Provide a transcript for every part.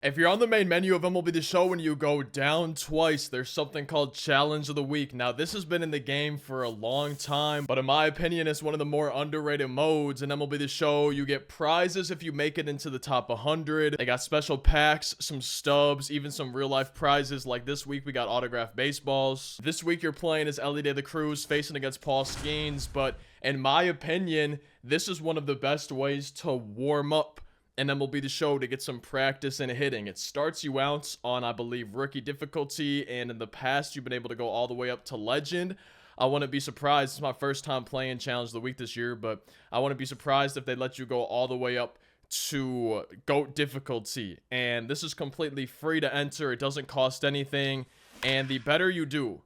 If you're on the main menu of MLB The Show and you go down twice, there's something called Challenge of the Week. Now, this has been in the game for a long time, but in my opinion, it's one of the more underrated modes in MLB The Show. You get prizes if you make it into the top 100. They got special packs, some stubs, even some real-life prizes. Like this week, we got autographed baseballs. This week, you're playing as Ellie De La Cruz, facing against Paul Skeens, but in my opinion, this is one of the best ways to warm up and MLB The Show to get some practice in hitting. It starts you out on, I believe, rookie difficulty, and in the past, you've been able to go all the way up to legend. I wouldn't be surprised. It's my first time playing Challenge of the Week this year, but I wouldn't be surprised if they let you go all the way up to GOAT difficulty. And this is completely free to enter. It doesn't cost anything. And the better you do,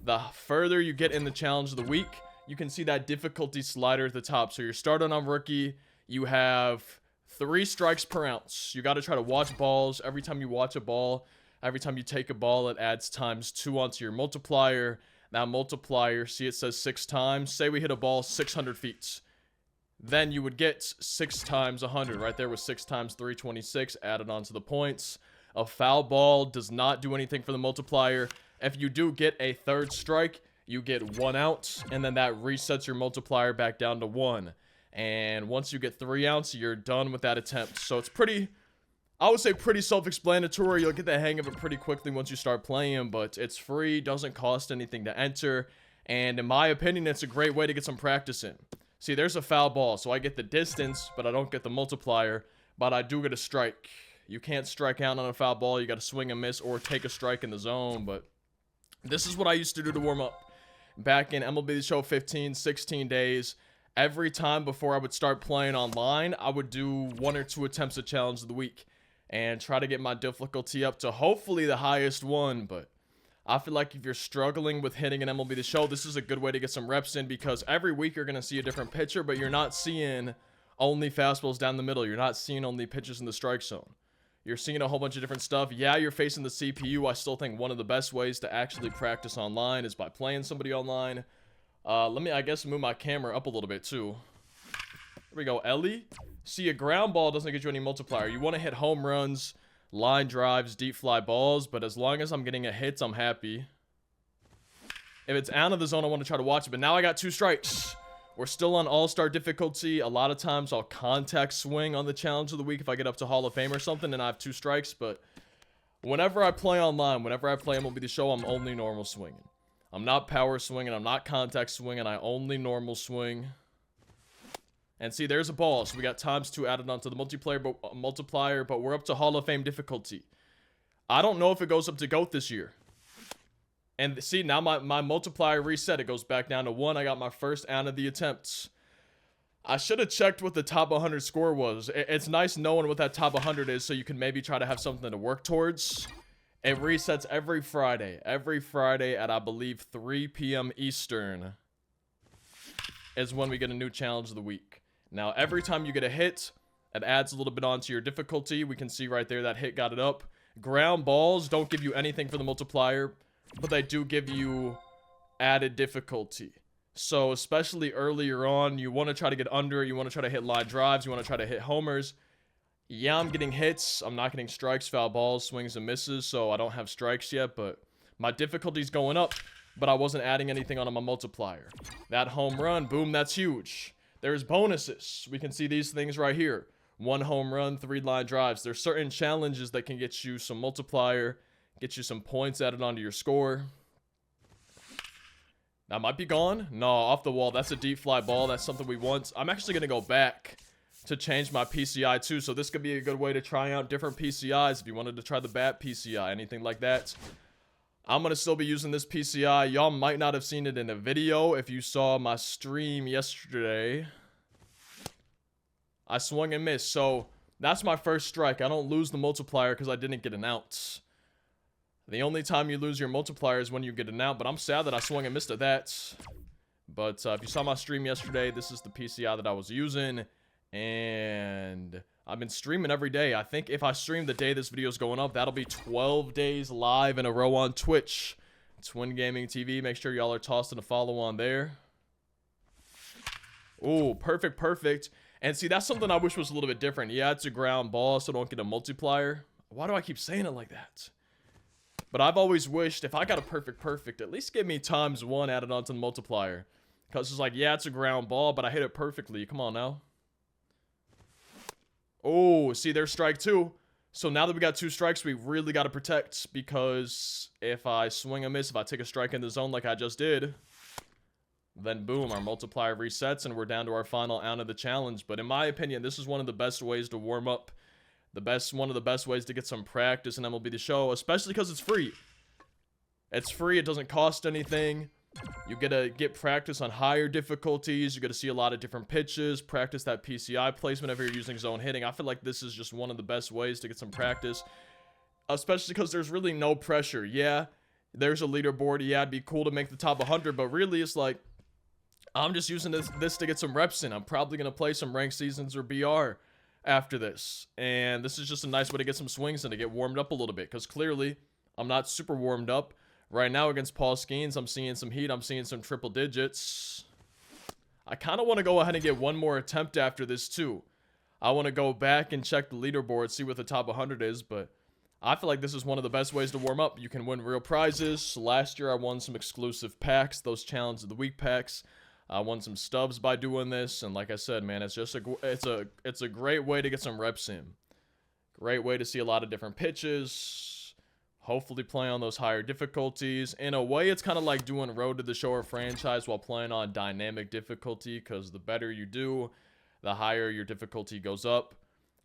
the further you get in the Challenge of the Week. You can see that difficulty slider at the top. So you're starting on rookie. You have 3 strikes per ounce. You got to try to watch balls. Every time you watch a ball, every time you take a ball, it adds ×2 onto your multiplier. That multiplier, see it says 6 times. Say we hit a ball 600 feet. Then you would get 6 times 100. Right there was 6 times 326 added onto the points. A foul ball does not do anything for the multiplier. If you do get a 3rd strike, you get 1 out. And then that resets your multiplier back down to 1. And once you get 3 ounce, you're done with that attempt. So it's pretty, I would say pretty self-explanatory. You'll get the hang of it pretty quickly once you start playing, but it's free, doesn't cost anything to enter. And in my opinion, it's a great way to get some practice in. See, there's a foul ball, so I get the distance, but I don't get the multiplier, but I do get a strike. You can't strike out on a foul ball. You got to swing and miss or take a strike in the zone, but this is what I used to do to warm up. Back in MLB The Show 15, 16 days, every time before I would start playing online, I would do 1 or 2 attempts at Challenge of the Week and try to get my difficulty up to hopefully the highest one. But I feel like if you're struggling with hitting an MLB The Show, this is a good way to get some reps in, because every week you're going to see a different pitcher, but you're not seeing only fastballs down the middle. You're not seeing only pitches in the strike zone. You're seeing a whole bunch of different stuff. Yeah, you're facing the CPU. I still think one of the best ways to actually practice online is by playing somebody online. Let me, I guess, move my camera up a little bit, too. Here we go, Ellie. See, a ground ball doesn't get you any multiplier. You want to hit home runs, line drives, deep fly balls, but as long as I'm getting a hit, I'm happy. If it's out of the zone, I want to try to watch it, but now I got 2 strikes. We're still on all-star difficulty. A lot of times, I'll contact swing on the Challenge of the Week if I get up to Hall of Fame or something, and I have 2 strikes, but whenever I play online, whenever I play MLB The Show, I'm only normal swinging. I'm not power swinging, I'm not contact swinging, I only normal swing. And see, there's a ball, so we got ×2 added onto the multiplier, but we're up to Hall of Fame difficulty. I don't know if it goes up to GOAT this year. And see, now my multiplier reset, it goes back down to 1. I got my first out of the attempts. I should have checked what the top 100 score was. It's nice knowing what that top 100 is, so you can maybe try to have something to work towards. It resets every Friday. Every Friday at, I believe, 3 p.m. Eastern is when we get a new Challenge of the Week. Now, every time you get a hit, it adds a little bit onto your difficulty. We can see right there that hit got it up. Ground balls don't give you anything for the multiplier, but they do give you added difficulty. So, especially earlier on, you want to try to get under. You want to try to hit line drives. You want to try to hit homers. Yeah, I'm getting hits. I'm not getting strikes, foul balls, swings, and misses, so I don't have strikes yet, but my difficulty's going up, but I wasn't adding anything on my multiplier. That home run, boom, that's huge. There's bonuses. We can see these things right here. 1 home run, 3 line drives. There's certain challenges that can get you some multiplier, get you some points added onto your score. That might be gone. No, off the wall. That's a deep fly ball. That's something we want. I'm actually going to go back to change my PCI too, so this could be a good way to try out different PCIs if you wanted to try the bat PCI, anything like that. I'm going to still be using this PCI. Y'all might not have seen it in a video if you saw my stream yesterday. I swung and missed, so that's my first strike. I don't lose the multiplier because I didn't get an out. The only time you lose your multiplier is when you get an out, but I'm sad that I swung and missed at that. But if you saw my stream yesterday, this is the PCI that I was using. And I've been streaming every day. I think if I stream the day this video is going up, that'll be 12 days live in a row on Twitch. Twin Gaming TV. Make sure y'all are tossing a follow on there. Ooh, perfect. And see, that's something I wish was a little bit different. Yeah, it's a ground ball, so don't get a multiplier. Why do I keep saying it like that? But I've always wished if I got a perfect, at least give me ×1 added onto the multiplier. Because it's like, yeah, it's a ground ball, but I hit it perfectly. Come on now. Oh, see, there's strike 2. So now that we got 2 strikes, we really got to protect. Because if I swing a miss, if I take a strike in the zone like I just did, then boom, our multiplier resets and we're down to our final out of the challenge. But in my opinion, this is one of the best ways to warm up. One of the best ways to get some practice in MLB The Show, especially because it's free. It's free, it doesn't cost anything. You get to get practice on higher difficulties. You get to see a lot of different pitches, practice that PCI placement if you're using zone hitting. I feel like this is just one of the best ways to get some practice, especially because there's really no pressure. Yeah, there's a leaderboard. Yeah, it'd be cool to make the top 100, but really it's like, I'm just using this to get some reps in. I'm probably going to play some ranked seasons or BR after this, and this is just a nice way to get some swings and to get warmed up a little bit, because clearly I'm not super warmed up right now against Paul Skeens. I'm seeing some heat, I'm seeing some triple digits. I kind of want to go ahead and get one more attempt after this too. I want to go back and check the leaderboard, see what the top 100 is, but I feel like this is one of the best ways to warm up. You can win real prizes. Last year I won some exclusive packs, those challenge of the week packs. I won some stubs by doing this, and like I said, man, it's just it's a great way to get some reps in. Great way to see a lot of different pitches. Hopefully play on those higher difficulties. In a way, it's kind of like doing Road to the Show or Franchise while playing on dynamic difficulty, because the better you do, the higher your difficulty goes up.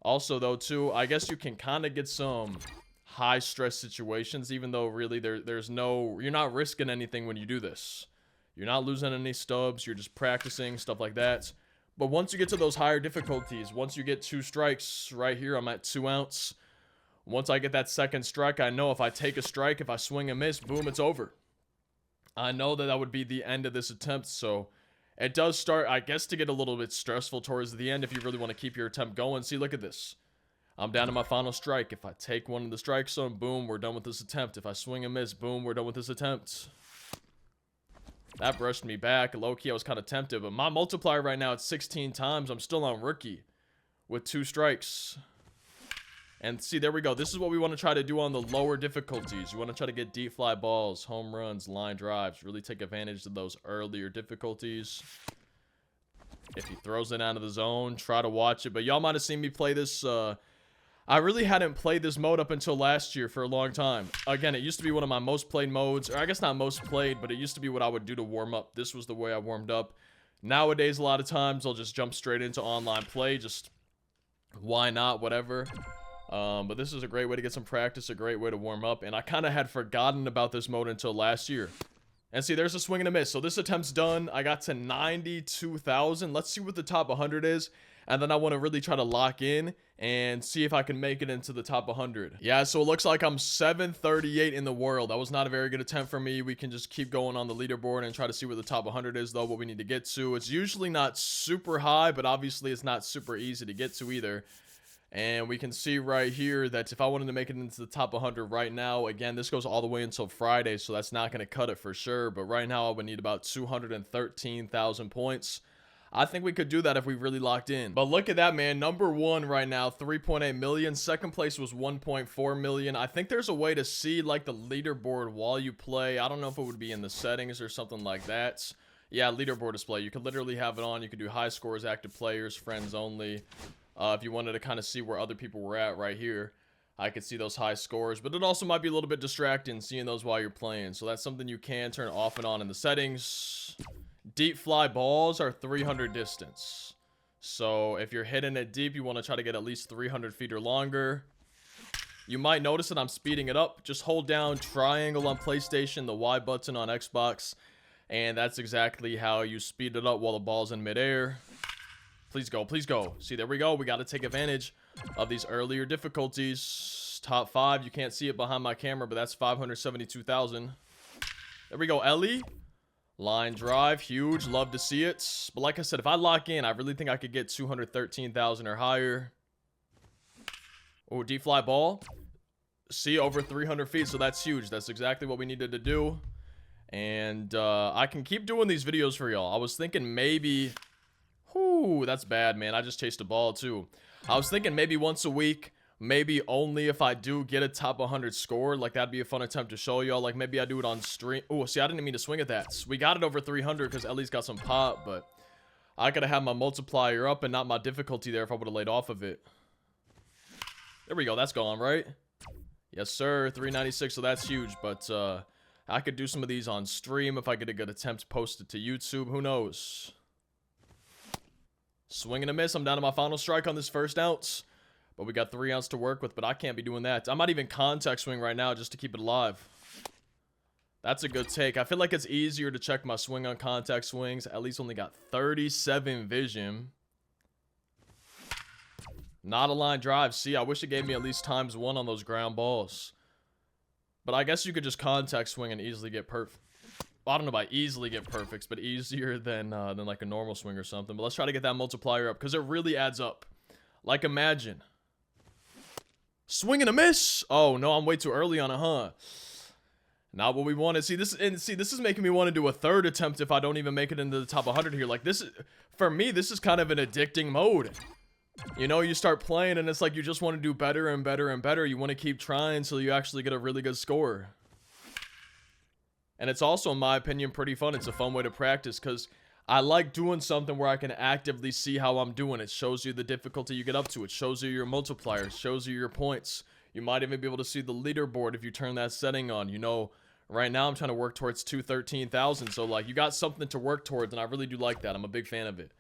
Also, though, too, I guess you can kind of get some high stress situations, even though really you're not risking anything when you do this. You're not losing any stubs, you're just practicing, stuff like that. But once you get to those higher difficulties, once you get 2 strikes, right here, I'm at 2 ounce. Once I get that second strike, I know if I take a strike, if I swing and miss, boom, it's over. I know that would be the end of this attempt, so it does start, I guess, to get a little bit stressful towards the end if you really want to keep your attempt going. See, look at this. I'm down to my final strike. If I take one of the strike zone, boom, we're done with this attempt. If I swing and miss, boom, we're done with this attempt. That brushed me back. Low-key, I was kind of tempted. But my multiplier right now at 16 times. I'm still on rookie with 2 strikes. And see, there we go. This is what we want to try to do on the lower difficulties. You want to try to get deep fly balls, home runs, line drives. Really take advantage of those earlier difficulties. If he throws it out of the zone, try to watch it. But y'all might have seen me play this. I really hadn't played this mode up until last year for a long time. Again, it used to be one of my most played modes. Or I guess not most played, but it used to be what I would do to warm up. This was the way I warmed up. Nowadays, a lot of times, I'll just jump straight into online play. Just, why not, whatever. But this is a great way to get some practice, a great way to warm up. And I kind of had forgotten about this mode until last year. And see, there's a swing and a miss. So this attempt's done. I got to 92,000. Let's see what the top 100 is. And then I want to really try to lock in and see if I can make it into the top 100. Yeah, so it looks like I'm 738 in the world. That was not a very good attempt for me. We can just keep going on the leaderboard and try to see what the top 100 is, though, what we need to get to. It's usually not super high, but obviously it's not super easy to get to either. And we can see right here that if I wanted to make it into the top 100 right now, again, this goes all the way until Friday, so that's not going to cut it for sure. But right now, I would need about 213,000 points. I think we could do that if we really locked in. But look at that, man. Number 1 right now, 3.8 million. Second place was 1.4 million. I think there's a way to see, like, the leaderboard while you play. I don't know if it would be in the settings or something like that. Yeah, leaderboard display. You could literally have it on. You could do high scores, active players, friends only. If you wanted to kind of see where other people were at right here, I could see those high scores. But it also might be a little bit distracting seeing those while you're playing. So that's something you can turn off and on in the settings. Deep fly balls are 300 distance. So if you're hitting it deep, you want to try to get at least 300 feet or longer. You might notice that I'm speeding it up. Just hold down triangle on PlayStation, the Y button on Xbox, and that's exactly how you speed it up while the ball's in midair. Please go, please go. See, there we go. We got to take advantage of these earlier difficulties. Top 5, you can't see it behind my camera, but that's 572,000. There we go, Ellie. Line drive, huge. Love to see it. But like I said, if I lock in, I really think I could get 213,000 or higher. Oh, deep fly ball. See, over 300 feet, so that's huge. That's exactly what we needed to do. And I can keep doing these videos for y'all. I was thinking maybe... Whew, that's bad, man. I just chased a ball, too. I was thinking maybe once a week Maybe only if I do get a top 100 score. Like, that'd be a fun attempt to show y'all. Like, maybe I do it on stream. Oh, see, I didn't mean to swing at that. We got it over 300 because Ellie's got some pop, but I could have had my multiplier up and not my difficulty there if I would have laid off of it. There we go. That's gone, right? Yes, sir. 396, so that's huge. But I could do some of these on stream if I get a good attempt posted to YouTube. Who knows? Swing and a miss. I'm down to my final strike on this first ounce. But we got 3 ounce to work with, but I can't be doing that. I might even contact swing right now just to keep it alive. That's a good take. I feel like it's easier to check my swing on contact swings. At least only got 37 vision. Not a line drive. See, I wish it gave me at least ×1 on those ground balls. But I guess you could just contact swing and easily get perfect. Well, I don't know about easily get perfects, but easier than like a normal swing or something. But let's try to get that multiplier up because it really adds up. Like, imagine. Swing and a miss. Oh no, I'm way too early on it, huh? Not what we wanted. See, this is making me want to do a third attempt if I don't even make it into the top 100 here. Like, this is, for me, this is kind of an addicting mode. You know, you start playing and it's like you just want to do better and better and better. You want to keep trying until you actually get a really good score. And it's also, in my opinion, pretty fun. It's a fun way to practice because I like doing something where I can actively see how I'm doing. It shows you the difficulty you get up to. It shows you your multipliers, shows you your points. You might even be able to see the leaderboard if you turn that setting on. You know, right now I'm trying to work towards 213,000. So, like, you got something to work towards, and I really do like that. I'm a big fan of it.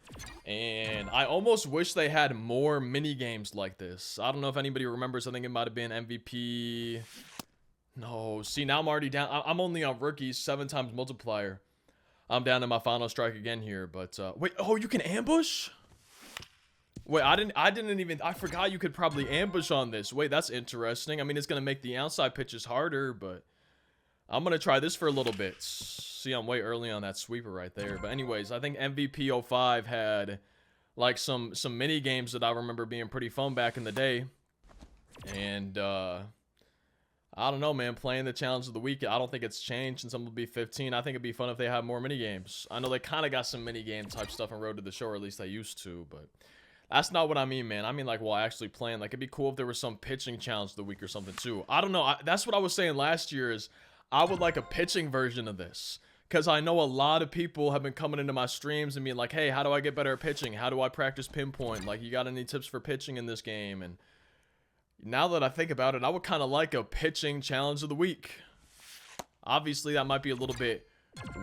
And I almost wish they had more mini games like this. I don't know if anybody remembers. I think it might have been MVP. No, see, now I'm already down. I'm only on rookies, 7 times multiplier. I'm down to my final strike again here, but wait, oh, you can ambush? Wait, I forgot you could probably ambush on this. Wait, that's interesting. I mean, it's gonna make the outside pitches harder, but I'm gonna try this for a little bit. See, I'm way early on that sweeper right there. But anyways, I think MVP 05 had like some mini games that I remember being pretty fun back in the day. And I don't know, man. Playing the challenge of the week, I don't think it's changed since MLB 15. I think it'd be fun if they had more mini games. I know they kind of got some mini game type stuff in Road to the Show, or at least they used to, but that's not what I mean, man. I mean, like, while actually playing. Like, it'd be cool if there was some pitching challenge of the week or something, too. I don't know. That's what I was saying last year is I would like a pitching version of this. Because I know a lot of people have been coming into my streams and being like, hey, how do I get better at pitching? How do I practice pinpoint? Like, you got any tips for pitching in this game? And now that I think about it, I would kind of like a pitching challenge of the week. Obviously, that might be a little bit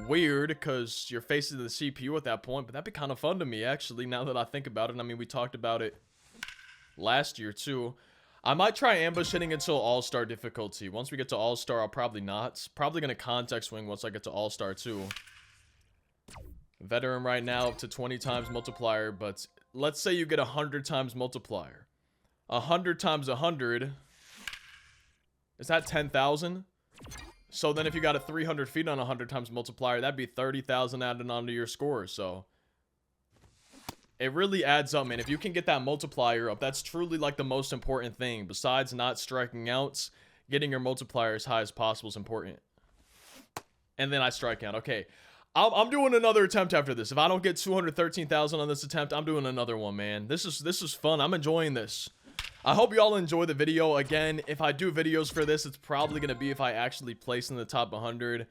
weird because you're facing the CPU at that point, but that'd be kind of fun to me, actually, now that I think about it. I mean, we talked about it last year, too. I might try ambush hitting until All-Star difficulty. Once we get to All-Star, I'll probably not. Probably going to contact swing once I get to All-Star, too. Veteran right now up to 20 times multiplier, but let's say you get 100 times multiplier. 100 times 100, is that 10,000? So then if you got a 300 feet on 100 times multiplier, that'd be 30,000 added onto your score. So it really adds up, man. If you can get that multiplier up, that's truly like the most important thing. Besides not striking outs, getting your multiplier as high as possible is important. And then I strike out. Okay, I'm doing another attempt after this. If I don't get 213,000 on this attempt, I'm doing another one, man. This is fun. I'm enjoying this. I hope you all enjoy the video. Again, if I do videos for this, it's probably going to be if I actually place in the top 100.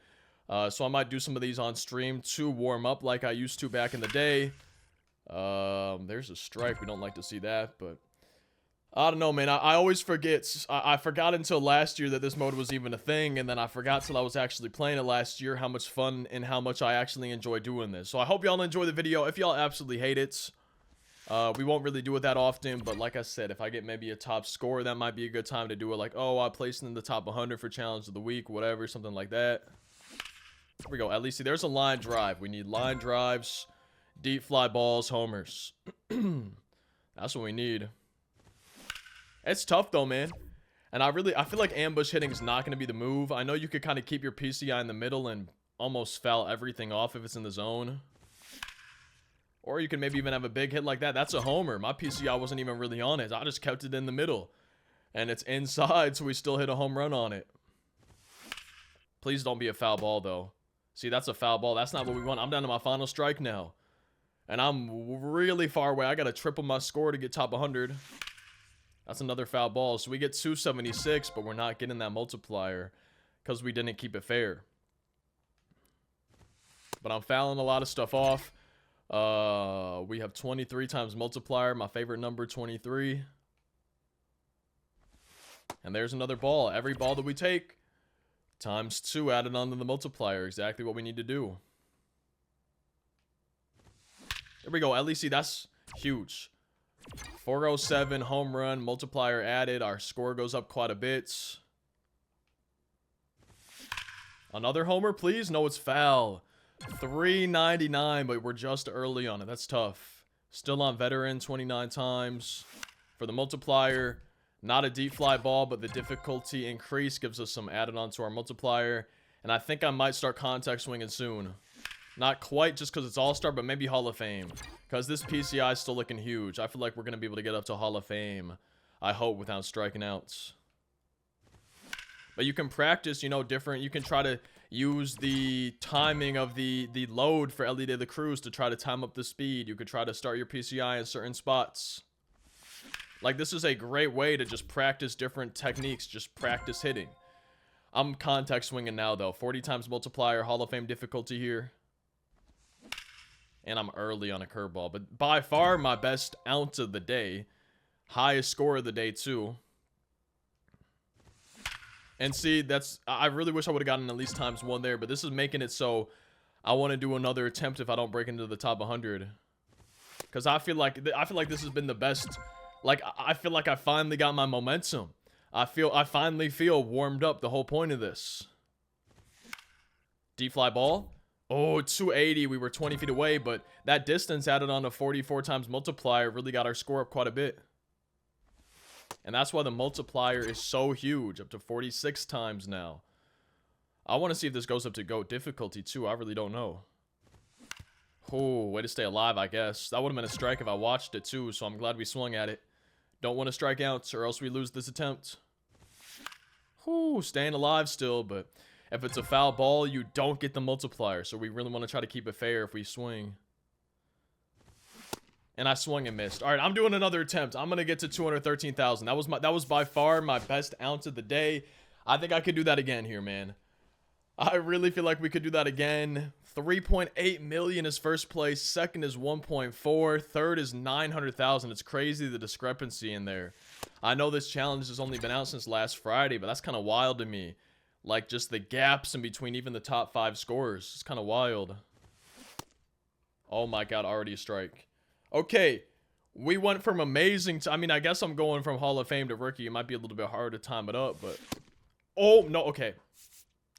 So I might do some of these on stream to warm up like I used to back in the day. There's a strike. We don't like to see that, but I don't know, man. I always forget. I forgot until last year that this mode was even a thing, and then I forgot till I was actually playing it last year how much fun and how much I actually enjoy doing this. So I hope y'all enjoy the video. If y'all absolutely hate it, we won't really do it that often, but like I said, if I get maybe a top score, that might be a good time to do it. Like, oh, I placed in the top 100 for challenge of the week, whatever, something like that. Here we go. At least, see, there's a line drive. We need line drives, deep fly balls, homers. That's what we need. It's tough, though, man. And I feel like ambush hitting is not going to be the move. I know you could kind of keep your PCI in the middle and almost foul everything off if it's in the zone. Or you can maybe even have a big hit like that. That's a homer. My PCI wasn't even really on it. I just kept it in the middle. And it's inside, so we still hit a home run on it. Please don't be a foul ball, though. See, that's a foul ball. That's not what we want. I'm down to my final strike now. And I'm really far away. I got to triple my score to get top 100. That's another foul ball. So we get 276, but we're not getting that multiplier because we didn't keep it fair. But I'm fouling a lot of stuff off. We have 23 times multiplier. My favorite number, 23. And there's another ball. Every ball that we take, times 2 added onto the multiplier. Exactly what we need to do. There we go. LEC, that's huge. 407 home run, multiplier added. Our score goes up quite a bit. Another homer, please. No, it's foul. 399, but we're just early on it. That's tough. Still on veteran 29 times. For the multiplier, not a deep fly ball, but the difficulty increase gives us some added on to our multiplier. And I think I might start contact swinging soon. Not quite just because it's All-Star, but maybe Hall of Fame. Because this PCI is still looking huge. I feel like we're going to be able to get up to Hall of Fame. I hope, without striking out. But you can practice, you know, different. You can try to use the timing of the load for Elite de la Cruz to try to time up the speed. You could try to start your PCI in certain spots. Like, this is a great way to just practice different techniques. Just practice hitting. I'm contact swinging now, though. 40 times multiplier, Hall of Fame difficulty here. And I'm early on a curveball. But by far, my best ounce of the day. Highest score of the day, too. And see, that's... I really wish I would have gotten at least times 1 there. But this is making it so I want to do another attempt if I don't break into the top 100. Because I feel like this has been the best... Like, I feel like I finally got my momentum. I finally feel warmed up, the whole point of this. Deep fly ball. Oh, 280. We were 20 feet away, but that distance added on to 44 times multiplier really got our score up quite a bit. And that's why the multiplier is so huge, up to 46 times now. I want to see if this goes up to GOAT difficulty too. I really don't know. Oh, way to stay alive, I guess. That would have been a strike if I watched it too, so I'm glad we swung at it. Don't want to strike out, or else we lose this attempt. Whew, staying alive still, but if it's a foul ball, you don't get the multiplier. So we really want to try to keep it fair if we swing. And I swung and missed. All right, I'm doing another attempt. I'm going to get to 213,000. That was by far my best ounce of the day. I think I could do that again here, man. I really feel like we could do that again. 3.8 million is first place. Second is 1.4. Third is 900,000. It's crazy the discrepancy in there. I know this challenge has only been out since last Friday, but that's kind of wild to me. Like, just the gaps in between even the top 5 scorers. It's kind of wild. Oh my god, already a strike. Okay, we went from amazing to... I mean, I guess I'm going from Hall of Fame to rookie. It might be a little bit harder to time it up, but... Oh, no, okay.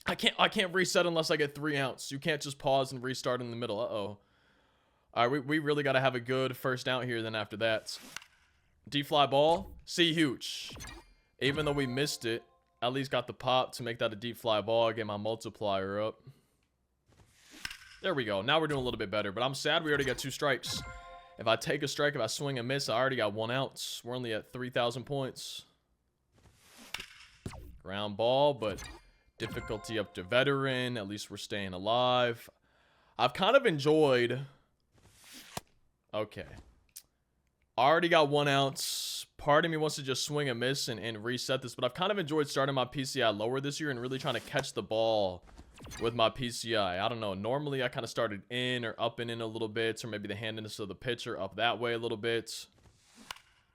I can't reset unless I get 3 ounce. You can't just pause and restart in the middle. Uh-oh. All right, we really got to have a good first out here then after that. D-fly ball. See, huge. Even though we missed it, at least got the pop to make that a deep fly ball. Get my multiplier up. There we go. Now we're doing a little bit better, but I'm sad we already got 2 strikes. If I take a strike, if I swing and miss, I already got 1 ounce. We're only at 3,000 points. Ground ball, but difficulty up to veteran. At least we're staying alive. I've kind of enjoyed... Okay. Already got 1 ounce. Part of me wants to just swing and miss and reset this, but I've kind of enjoyed starting my PCI lower this year and really trying to catch the ball with my PCI. I don't know. Normally, I kind of started in or up and in a little bit, or maybe the handiness of the pitcher up that way a little bit.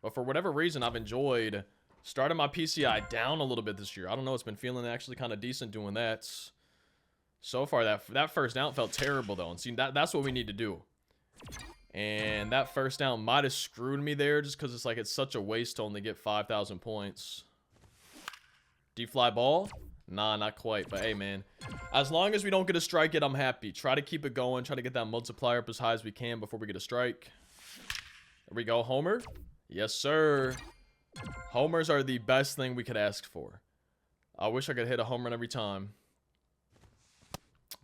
But for whatever reason, I've enjoyed starting my PCI down a little bit this year. I don't know. It's been feeling actually kind of decent doing that. So far, that first out felt terrible, though. And see, that's what we need to do. And that first down might have screwed me there just because it's such a waste to only get 5,000 points. D-fly ball? Nah, not quite. But hey, man. As long as we don't get a strike yet, I'm happy. Try to keep it going. Try to get that multiplier up as high as we can before we get a strike. There we go. Homer? Yes, sir. Homers are the best thing we could ask for. I wish I could hit a home run every time.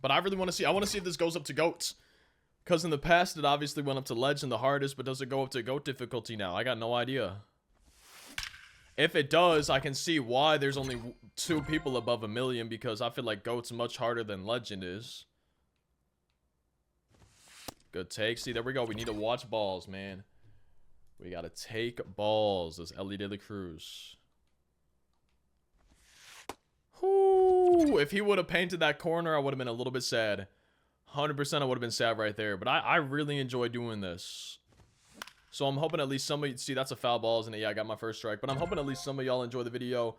But I really want to see... I want to see if this goes up to GOAT. Because in the past, it obviously went up to Legend the hardest, but does it go up to GOAT difficulty now? I got no idea. If it does, I can see why there's only 2 people above 1 million, because I feel like GOAT's much harder than Legend is. Good take. See, there we go. We need to watch balls, man. We gotta take balls as Ellie De La Cruz. Whoo! If he would have painted that corner, I would have been a little bit sad. 100% I would have been sad right there. But I really enjoy doing this. So I'm hoping at least some of you... See, that's a foul ball, isn't it? Yeah, I got my first strike. But I'm hoping at least some of y'all enjoy the video.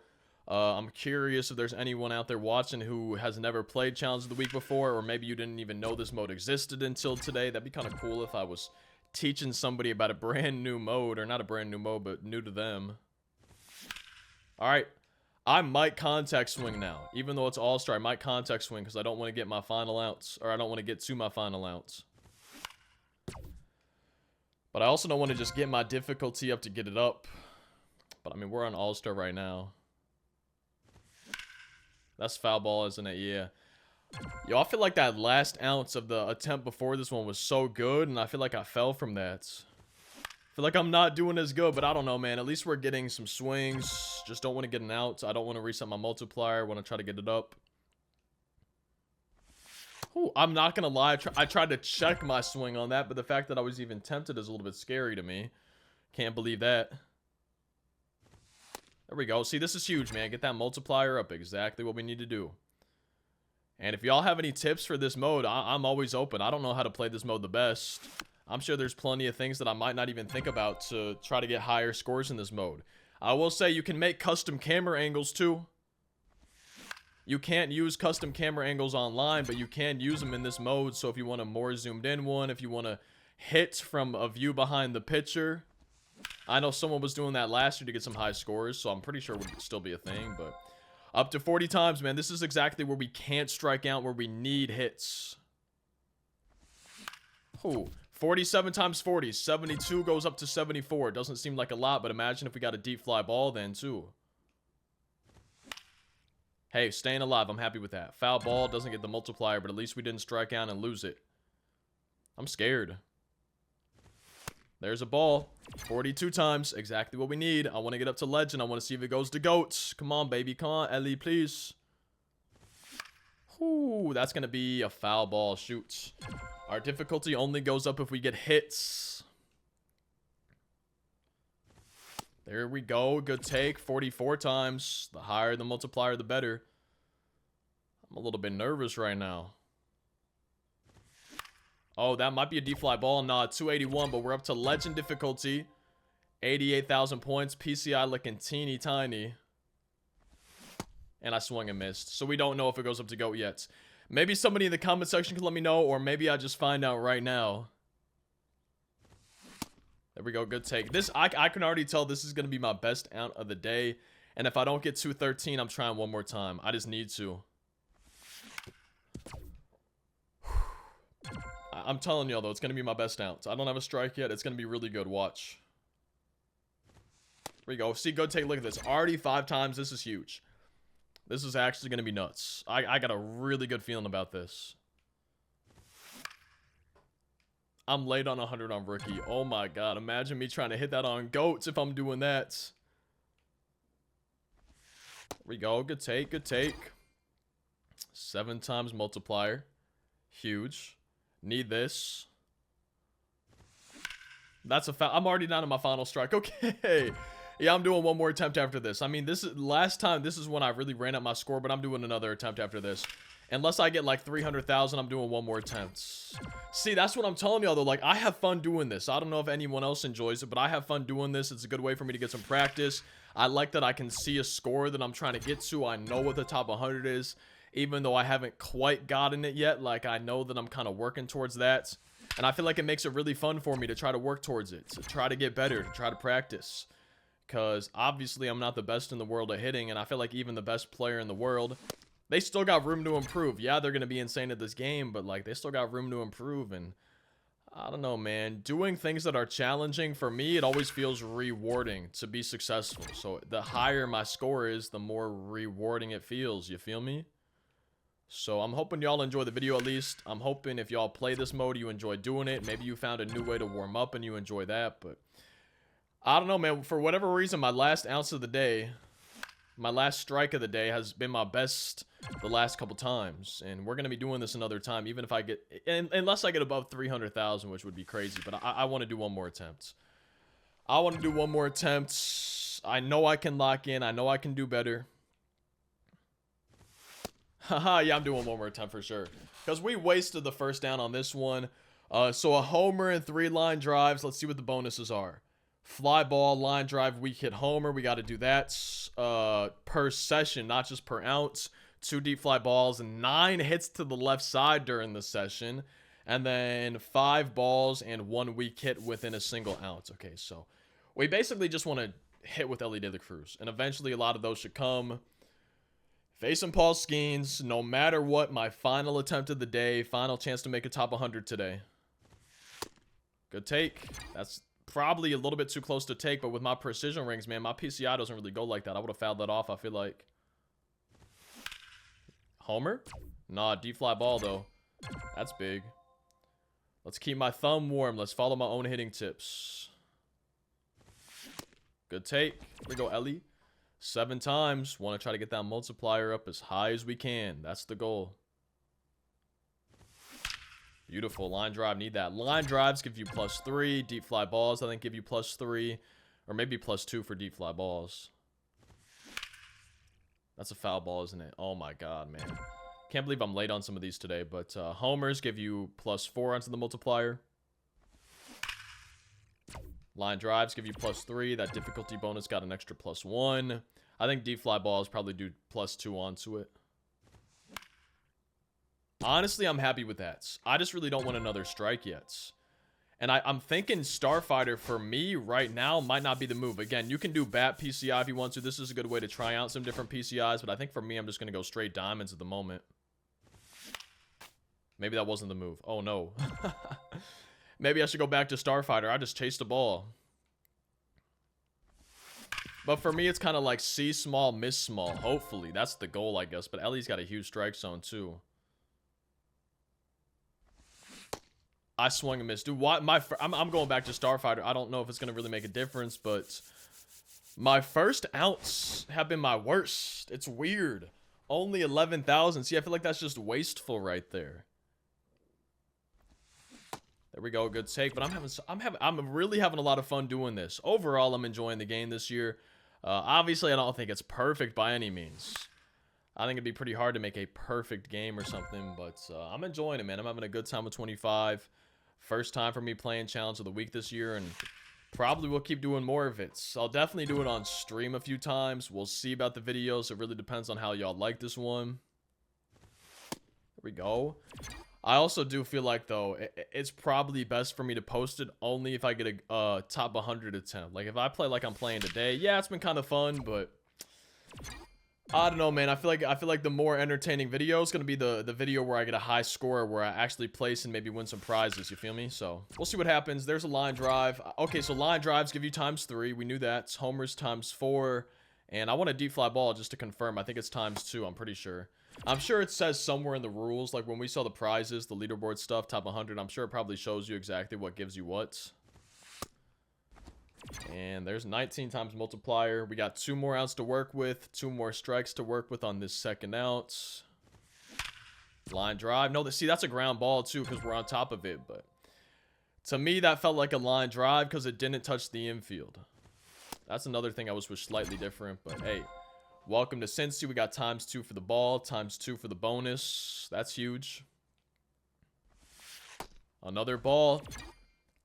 I'm curious if there's anyone out there watching who has never played Challenge of the Week before. Or maybe you didn't even know this mode existed until today. That'd be kind of cool if I was teaching somebody about a brand new mode. Or not a brand new mode, but new to them. Alright. I might contact swing now. Even though it's all-star, I might contact swing because I don't want to get my final outs. Or I don't want to get to my final outs. But I also don't want to just get my difficulty up to get it up. But I mean, we're on all-star right now. That's foul ball, isn't it? Yeah. Yo, I feel like that last ounce of the attempt before this one was so good. And I feel like I fell from that. I feel like I'm not doing as good, but I don't know, man. At least we're getting some swings. Just don't want to get an out. I don't want to reset my multiplier. I want to try to get it up. Ooh, I'm not going to lie. I tried to check my swing on that, but the fact that I was even tempted is a little bit scary to me. Can't believe that. There we go. See, this is huge, man. Get that multiplier up. Exactly what we need to do. And if y'all have any tips for this mode, I'm always open. I don't know how to play this mode the best. I'm sure there's plenty of things that I might not even think about to try to get higher scores in this mode. I will say you can make custom camera angles too. You can't use custom camera angles online, but you can use them in this mode. So if you want a more zoomed in one, if you want to hit from a view behind the pitcher. I know someone was doing that last year to get some high scores, so I'm pretty sure it would still be a thing. But up to 40 times, man. This is exactly where we can't strike out, where we need hits. Ooh. 47 times 40. 72 goes up to 74. Doesn't seem like a lot, but imagine if we got a deep fly ball then, too. Hey, staying alive. I'm happy with that. Foul ball doesn't get the multiplier, but at least we didn't strike out and lose it. I'm scared. There's a ball. 42 times. Exactly what we need. I want to get up to legend. I want to see if it goes to goats. Come on, baby. Come on, Ellie, please. Ooh, that's going to be a foul ball. Shoot. Our difficulty only goes up if we get hits. There we go. Good take. 44 times. The higher the multiplier, the better. I'm a little bit nervous right now. Oh, that might be a D-fly ball. Nah, 281, but we're up to legend difficulty. 88,000 points. PCI looking teeny tiny. And I swung and missed. So we don't know if it goes up to GOAT yet. Maybe somebody in the comment section can let me know, or maybe I just find out right now. There we go. Good take. This, I can already tell this is going to be my best out of the day. And if I don't get 213, I'm trying one more time. I just need to. I'm telling y'all, though, it's going to be my best out. I don't have a strike yet. It's going to be really good. Watch. There we go. See, good take. Look at this. Already 5 times. This is huge. This is actually going to be nuts. I got a really good feeling about this. I'm late on 100 on rookie. Oh my god. Imagine me trying to hit that on goats if I'm doing that. There we go. Good take. Good take. 7 times multiplier. Huge. Need this. That's a foul. I'm already down to my final strike. Okay. Yeah, I'm doing one more attempt after this. I mean, this is last time. This is when I really ran up my score, but I'm doing another attempt after this. Unless I get like 300,000, I'm doing one more attempt. See, that's what I'm telling y'all though. Like, I have fun doing this. I don't know if anyone else enjoys it, but I have fun doing this. It's a good way for me to get some practice. I like that I can see a score that I'm trying to get to. I know what the top 100 is, even though I haven't quite gotten it yet. Like, I know that I'm kind of working towards that. And I feel like it makes it really fun for me to try to work towards it, to try to get better, to try to practice. Because obviously I'm not the best in the world at hitting, and I feel like even the best player in the world, they still got room to improve. Yeah, they're going to be insane at this game, but like they still got room to improve. And I don't know, man. Doing things that are challenging, for me, it always feels rewarding to be successful. So the higher my score is, the more rewarding it feels. You feel me? So I'm hoping y'all enjoy the video at least. I'm hoping if y'all play this mode, you enjoy doing it. Maybe you found a new way to warm up and you enjoy that, but I don't know, man. For whatever reason, my last ounce of the day, my last strike of the day has been my best the last couple times. And we're going to be doing this another time, even if I get, unless I get above 300,000, which would be crazy. But I want to do one more attempt. I want to do one more attempt. I know I can lock in. I know I can do better. Haha, yeah, I'm doing one more attempt for sure. Because we wasted the first down on this one. So a homer and 3 line drives. Let's see what the bonuses are. Fly ball, line drive, weak hit homer. We got to do that per session, not just per ounce. 2 deep fly balls and 9 hits to the left side during the session. And then 5 balls and 1 weak hit within a single ounce. Okay, so we basically just want to hit with Ellie De La Cruz. And eventually a lot of those should come. Facing Paul Skeens, no matter what, my final attempt of the day. Final chance to make a top 100 today. Good take. That's probably a little bit too close to take, but with my precision rings, man, my PCI doesn't really go like that. I would have fouled that off, I feel like. Homer? Nah, deep fly ball, though. That's big. Let's keep my thumb warm. Let's follow my own hitting tips. Good take. Here we go, Ellie. 7 times. Want to try to get that multiplier up as high as we can. That's the goal. Beautiful. Line drive. Need that. Line drives give you +3. Deep fly balls, I think, give you +3. Or maybe +2 for deep fly balls. That's a foul ball, isn't it? Oh my god, man. Can't believe I'm late on some of these today. But homers give you +4 onto the multiplier. Line drives give you +3. That difficulty bonus got an extra +1. I think deep fly balls probably do +2 onto it. Honestly, I'm happy with that. I just really don't want another strike yet. And I'm thinking Starfighter for me right now might not be the move. Again, you can do bat PCI if you want to. This is a good way to try out some different PCIs. But I think for me, I'm just going to go straight diamonds at the moment. Maybe that wasn't the move. Oh, no. Maybe I should go back to Starfighter. I just chased the ball. But for me, it's kind of like see small, miss small. Hopefully. That's the goal, I guess. But Ellie's got a huge strike zone, too. I swung and missed. Dude, what? I'm going back to Starfighter. I don't know if it's going to really make a difference, but my first outs have been my worst. It's weird. Only 11,000. See, I feel like that's just wasteful right there. There we go, good take. But I'm really having a lot of fun doing this. Overall, I'm enjoying the game this year. Obviously, I don't think it's perfect by any means. I think it'd be pretty hard to make a perfect game or something, but I'm enjoying it, man. I'm having a good time with 25. First time for me playing Challenge of the Week this year, and probably will keep doing more of it. So I'll definitely do it on stream a few times. We'll see about the videos. It really depends on how y'all like this one. There we go. I also do feel like, though, it's probably best for me to post it only if I get a top 100 attempt. Like, if I play like I'm playing today, yeah, it's been kind of fun, but I don't know, man. I feel like the more entertaining video is going to be the video where I get a high score, where I actually place and maybe win some prizes, you feel me? So, we'll see what happens. There's a line drive. Okay, so line drives give you ×3. We knew that. Homers ×4. And I want a deep fly ball just to confirm. I think it's ×2, I'm pretty sure. I'm sure it says somewhere in the rules, like when we saw the prizes, the leaderboard stuff, top 100, I'm sure it probably shows you exactly what gives you what. And there's 19 times multiplier. We got 2 more outs to work with, 2 more strikes to work with on this second out. Line drive. No, see, that's a ground ball too because we're on top of it. But to me, that felt like a line drive because it didn't touch the infield. That's another thing I wish was slightly different. But hey, welcome to Cincy. We got ×2 for the ball, ×2 for the bonus. That's huge. Another ball.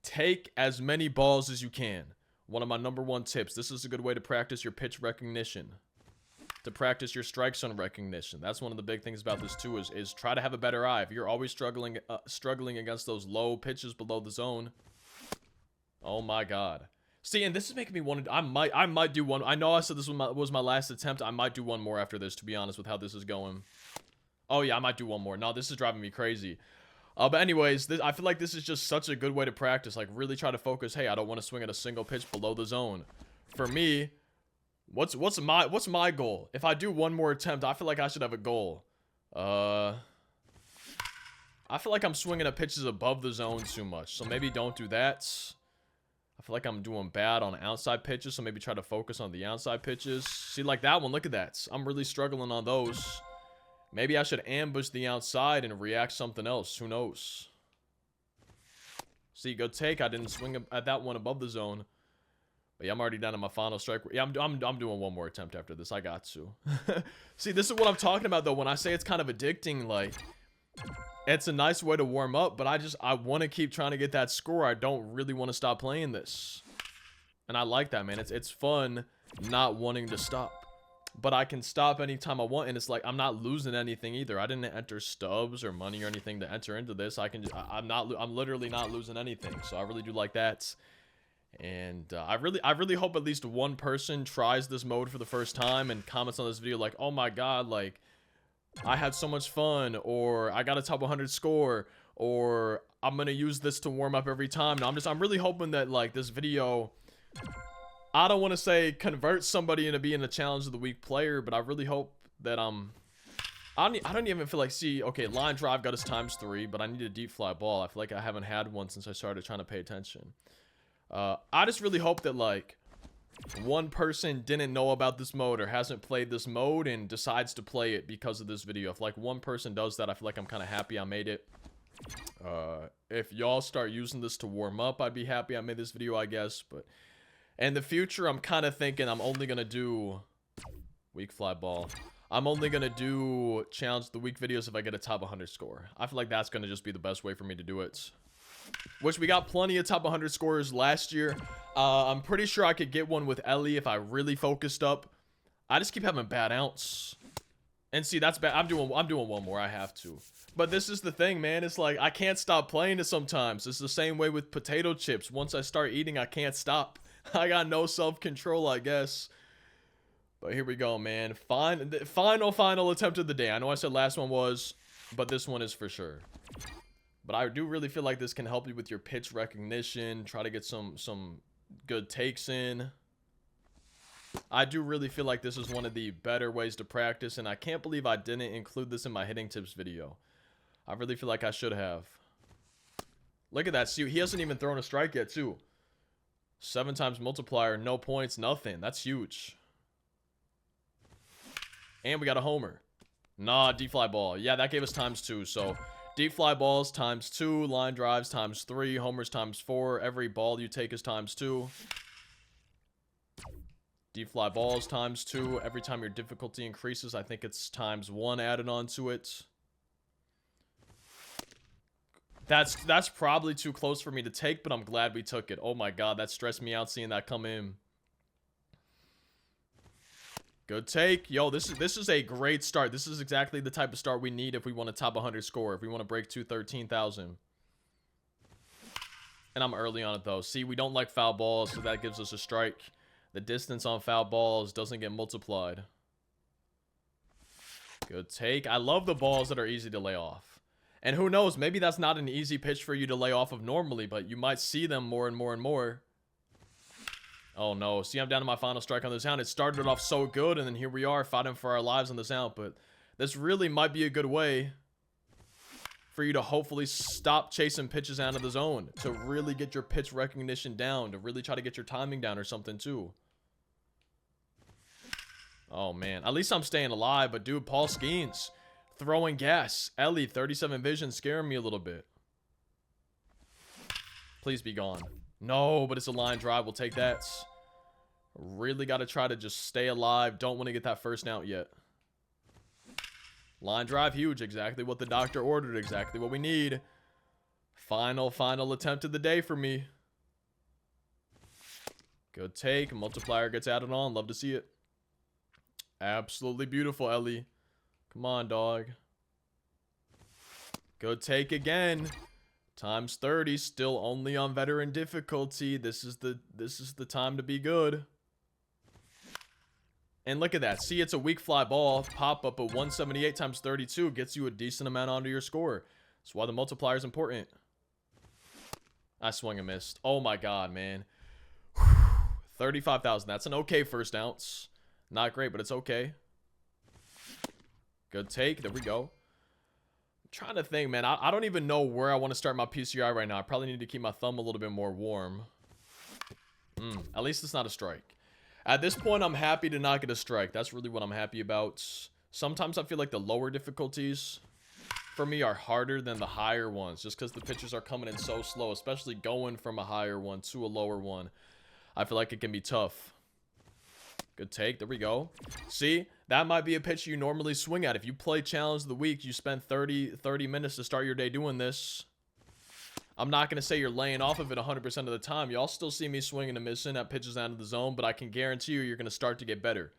Take as many balls as you can. One of my #1 tips. This is a good way to practice your pitch recognition. To practice your strike zone recognition. That's one of the big things about this too, is try to have a better eye. If you're always struggling against those low pitches below the zone. Oh my god. See, and this is making me want to, I might do one. I know I said this was my last attempt. I might do one more after this, to be honest, with how this is going. Oh yeah, I might do one more. No, this is driving me crazy. But anyways, I feel like this is just such a good way to practice. Like, really try to focus. Hey, I don't want to swing at a single pitch below the zone. For me, what's my goal? If I do one more attempt, I feel like I should have a goal. I feel like I'm swinging at pitches above the zone too much. So maybe don't do that. I feel like I'm doing bad on outside pitches. So maybe try to focus on the outside pitches. See, like that one. Look at that. I'm really struggling on those. Maybe I should ambush the outside and react something else. Who knows? See, good take. I didn't swing at that one above the zone. But yeah, I'm already down to my final strike. Yeah, I'm doing one more attempt after this. I got to. See, this is what I'm talking about, though. When I say it's kind of addicting, like, it's a nice way to warm up, but I want to keep trying to get that score. I don't really want to stop playing this. And I like that, man. It's fun not wanting to stop. But I can stop anytime I want, and it's like I'm not losing anything either. I didn't enter stubs or money or anything to enter into this. I'm literally not losing anything. So I really do like that. And I really hope at least one person tries this mode for the first time and comments on this video like, oh my god, like, I had so much fun, or I got a top 100 score, or I'm gonna use this to warm up every time. And I'm really hoping that, like, this video, I don't want to say convert somebody into being a challenge of the week player, but I really hope that I don't even feel like, see, okay, line drive got us ×3, but I need a deep fly ball. I feel like I haven't had one since I started trying to pay attention. I just really hope that, like, one person didn't know about this mode or hasn't played this mode and decides to play it because of this video. If, like, one person does that, I feel like I'm kind of happy I made it. If y'all start using this to warm up, I'd be happy I made this video, I guess. But in the future, I'm kind of thinking I'm only going to do weak fly ball. I'm only going to do challenge of the week videos if I get a top 100 score. I feel like that's going to just be the best way for me to do it. Which we got plenty of top 100 scorers last year. I'm pretty sure I could get one with Ellie if I really focused up. I just keep having bad ounce. And see, that's bad. I'm doing one more. I have to. But this is the thing, man. It's like I can't stop playing it sometimes. It's the same way with potato chips. Once I start eating, I can't stop. I got no self-control, I guess. But here we go, man. Final attempt of the day. I know I said last one was, but this one is for sure. But I do really feel like this can help you with your pitch recognition. Try to get some good takes in. I do really feel like this is one of the better ways to practice. And I can't believe I didn't include this in my hitting tips video. I really feel like I should have. Look at that. See, he hasn't even thrown a strike yet, too. 7 times multiplier, no points, nothing. That's huge. And we got a homer. Nah, deep fly ball. Yeah, that gave us ×2. So deep fly balls ×2, line drives ×3, homers ×4. Every ball you take is ×2. Deep fly balls ×2. Every time your difficulty increases, I think it's ×1 added onto it. That's probably too close for me to take, but I'm glad we took it. Oh my god, that stressed me out seeing that come in. Good take. Yo, this is a great start. This is exactly the type of start we need if we want a top 100 score. If we want to break 213,000. And I'm early on it, though. See, we don't like foul balls, so that gives us a strike. The distance on foul balls doesn't get multiplied. Good take. I love the balls that are easy to lay off. And who knows, maybe that's not an easy pitch for you to lay off of normally, but you might see them more and more and more. Oh no, see, I'm down to my final strike on this hound. It started off so good, and then here we are fighting for our lives on this hound, but this really might be a good way for you to hopefully stop chasing pitches out of the zone, to really get your pitch recognition down, to really try to get your timing down or something too. Oh man, at least I'm staying alive, but dude, Paul Skeens throwing gas. Ellie, 37 vision, scaring me a little bit. Please be gone. No, but it's a line drive. We'll take that. Really got to try to just stay alive. Don't want to get that first out yet. Line drive, huge. Exactly what the doctor ordered. Exactly what we need. Final attempt of the day for me. Good take. Multiplier gets added on. Love to see it. Absolutely beautiful, Ellie. Come on, dog. Good take again. ×30, still only on veteran difficulty. This is the time to be good. And look at that. See, it's a weak fly ball. Pop up, but 178 × 32 gets you a decent amount onto your score. That's why the multiplier is important. I swung and missed. Oh my god, man. 35,000. That's an okay first ounce. Not great, but it's okay. Good take. There we go. I'm trying to think, man. I don't even know where I want to start my PCI right now. I probably need to keep my thumb a little bit more warm. At least it's not a strike. At this point, I'm happy to not get a strike. That's really what I'm happy about. Sometimes I feel like the lower difficulties for me are harder than the higher ones, just because the pitches are coming in so slow, especially going from a higher one to a lower one. I feel like it can be tough. Good take. There we go. See, that might be a pitch you normally swing at. If you play challenge of the week, you spend 30 minutes to start your day doing this. I'm not going to say you're laying off of it 100% of the time. Y'all still see me swinging and missing at pitches out of the zone, but I can guarantee you you're going to start to get better.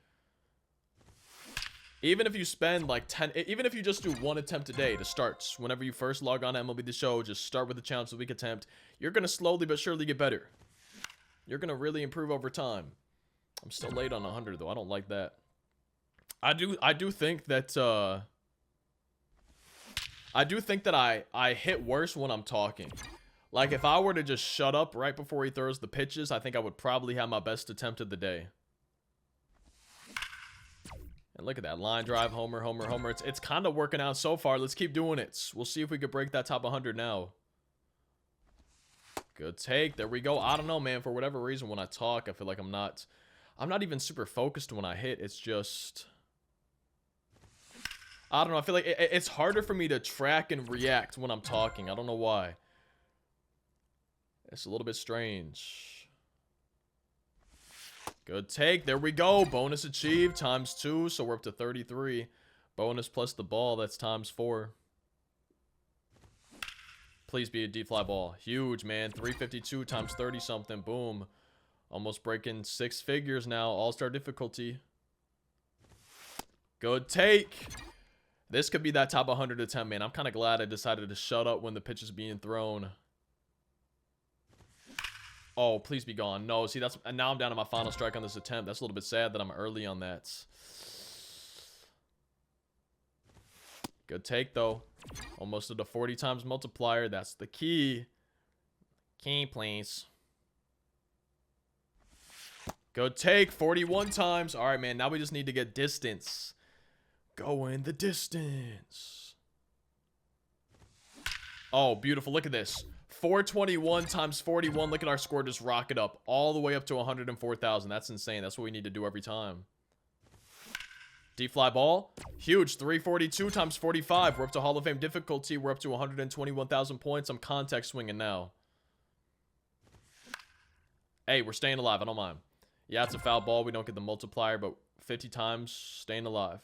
Even if you spend like 10, even if you just do one attempt a day to start, whenever you first log on to MLB The Show, just start with the challenge of the week attempt, you're going to slowly but surely get better. You're going to really improve over time. I'm still late on 100 though. I don't like that. I do think that I hit worse when I'm talking. Like if I were to just shut up right before he throws the pitches, I think I would probably have my best attempt of the day. And look at that line drive, homer, homer, homer. It's kind of working out so far. Let's keep doing it. We'll see if we could break that top 100 now. Good take. There we go. I don't know, man. For whatever reason, when I talk, I feel like I'm not even super focused when I hit. It's just, I don't know. I feel like it's harder for me to track and react when I'm talking. I don't know why. It's a little bit strange. Good take. There we go. Bonus achieved times 2. So we're up to 33. Bonus plus the ball. That's times 4. Please be a deep fly ball. Huge, man. 352 times 30 something. Boom. Almost breaking 6 figures now. All-star difficulty. Good take. This could be that top 100 attempt, man. I'm kind of glad I decided to shut up when the pitch is being thrown. Oh, please be gone. No, see, and now I'm down to my final strike on this attempt. That's a little bit sad that I'm early on that. Good take, though. Almost at a 40 times multiplier. That's the key. Key, please. Good take. 41 times. All right, man. Now we just need to get distance. Go in the distance. Oh, beautiful. Look at this. 421 times 41. Look at our score just rocket up all the way up to 104,000. That's insane. That's what we need to do every time. Deep fly ball. Huge. 342 times 45. We're up to Hall of Fame difficulty. We're up to 121,000 points. I'm contact swinging now. Hey, we're staying alive. I don't mind. Yeah, it's a foul ball. We don't get the multiplier, but 50 times staying alive.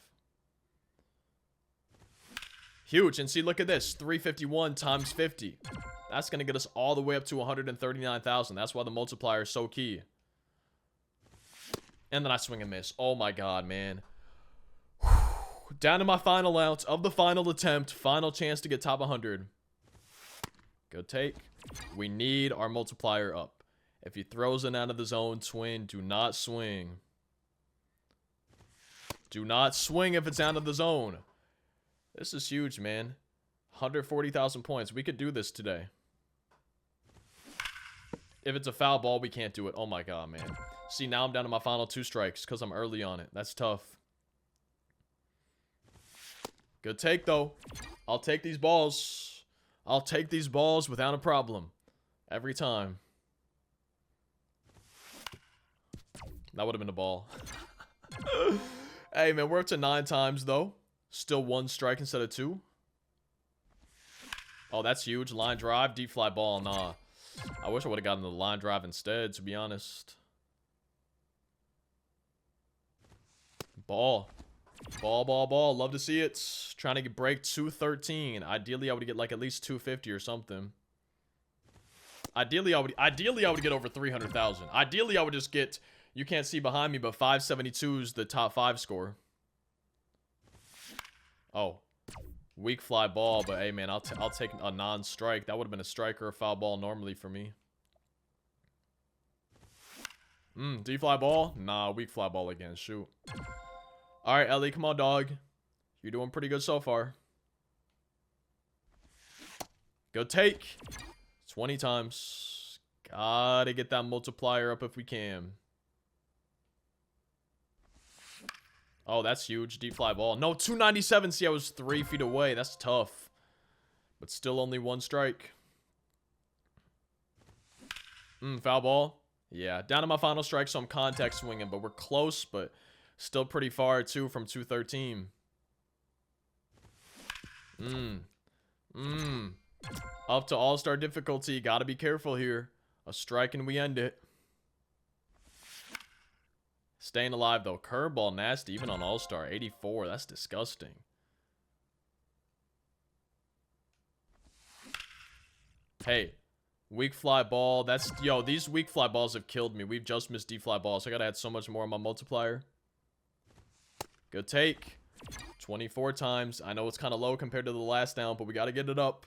Huge. And see, look at this. 351 times 50. That's going to get us all the way up to 139,000. That's why the multiplier is so key. And then I swing and miss. Oh my god, man. Down to my final out of the final attempt. Final chance to get top 100. Good take. We need our multiplier up. If he throws it out of the zone, twin, do not swing. Do not swing if it's out of the zone. This is huge, man. 140,000 points. We could do this today. If it's a foul ball, we can't do it. Oh my god, man. See, now I'm down to my final 2 strikes because I'm early on it. That's tough. Good take, though. I'll take these balls. I'll take these balls without a problem. Every time. That would have been a ball. Hey, man, we're up to 9 times, though. Still 1 strike instead of 2. Oh, that's huge. Line drive, deep fly ball. Nah. I wish I would have gotten the line drive instead, to be honest. Ball. Ball, ball, ball. Love to see it. Trying to break 213. Ideally, I would get like at least 250 or something. Ideally, I would get over 300,000. Ideally, I would just get, you can't see behind me, but 572 is the top 5 score. Oh. Weak fly ball, but hey, man, I'll take a non-strike. That would have been a strike or a foul ball normally for me. Deep fly ball? Nah, weak fly ball again. Shoot. All right, Ellie, come on, dog. You're doing pretty good so far. Good take. 20 times. Gotta get that multiplier up if we can. Oh, that's huge. Deep fly ball. No, 297. See, I was 3 feet away. That's tough. But still only 1 strike. Foul ball. Yeah, down to my final strike, so I'm contact swinging. But we're close, but still pretty far, too, from 213. Up to all-star difficulty. Gotta be careful here. A strike and we end it. Staying alive, though. Curveball, nasty. Even on All-Star. 84. That's disgusting. Hey. Weak fly ball. That's... Yo, these weak fly balls have killed me. We've just missed deep fly balls. So I gotta add so much more on my multiplier. Good take. 24 times. I know it's kind of low compared to the last down, but we gotta get it up.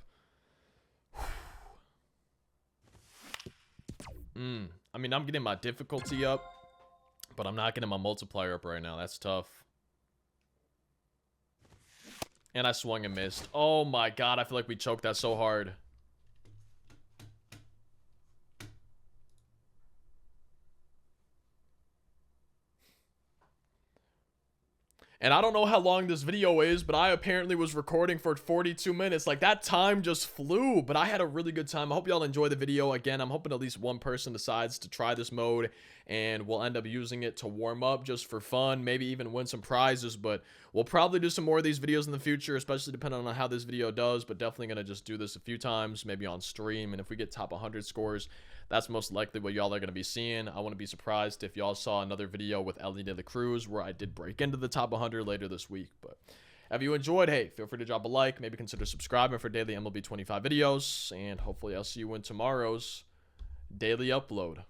I mean, I'm getting my difficulty up, but I'm not getting my multiplier up right now. That's tough. And I swung and missed. Oh my god, I feel like we choked that so hard. And I don't know how long this video is, but I apparently was recording for 42 minutes. Like, that time just flew, but I had a really good time. I hope y'all enjoy the video. Again, I'm hoping at least one person decides to try this mode, and we'll end up using it to warm up just for fun, maybe even win some prizes. But we'll probably do some more of these videos in the future, especially depending on how this video does, but definitely going to just do this a few times, maybe on stream. And if we get top 100 scores, that's most likely what y'all are going to be seeing. I wouldn't be surprised if y'all saw another video with Ellie De La Cruz where I did break into the top 100 later this week. But if you enjoyed, hey, feel free to drop a like. Maybe consider subscribing for daily MLB 25 videos. And hopefully I'll see you in tomorrow's daily upload.